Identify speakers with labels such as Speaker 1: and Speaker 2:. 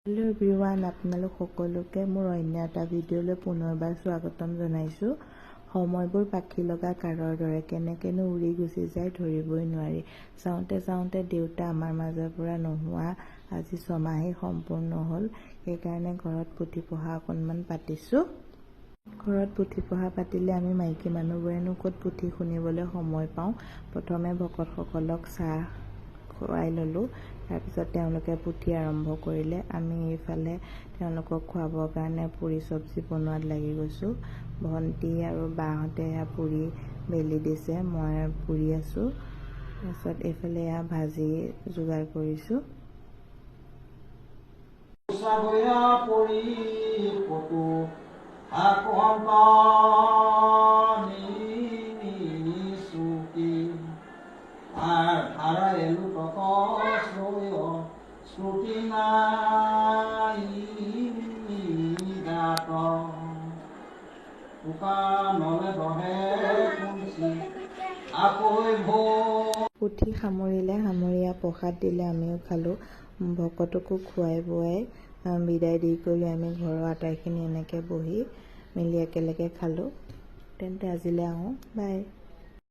Speaker 1: Hello everyone আপোনালোক সকলোকে মোৰ অন্য এটা ভিডিঅ'লৈ পুনৰবাৰ স্বাগতম জনাইছোঁ। সময়বোৰ পাখি লগা কাৰৰ দৰে কেনেকেনো উৰি গুচি যায় ধৰিবই নোৱাৰি। চাওঁতে চাওঁতে দেউতা আমাৰ মাজৰ পৰা নোহোৱা আজি 6 মাহেই সম্পূৰ্ণ হ'ল। সেইকাৰণে ঘৰত পুথি পঢ়া অকণমান পাতিছোঁ। ঘৰত পুথি পঢ়া পাতিলে আমি মাইকী মানুহবোৰেনো ক'ত পুথি শুনিবলৈ সময় পাওঁ। প্ৰথমে ভকতসকলক চাহ খুৱাই ল'লোঁ, তাৰপিছত তেওঁলোকে পুথি আৰম্ভ কৰিলে। আমি এইফালে তেওঁলোকক খুৱাবৰ কাৰণে পুৰি চব্জি বনোৱাত লাগি গৈছোঁ। ভণ্টি আৰু বাহঁতে পুৰি বেলি দিছে, মই পুৰি আছোঁ। তাৰপিছত এইফালে ভাজি যোগাৰ কৰিছোঁ। পুথি সামৰিলে, সামৰীয়া প্ৰসাদ দিলে, আমিও খালোঁ। ভকতকো খুৱাই বোৱাই বিদায় দি কৰি আমি ঘৰৰ আটাইখিনি এনেকৈ বহি মেলি একেলগে খালোঁ। তেন্তে আজিলৈ আহোঁ, বাই।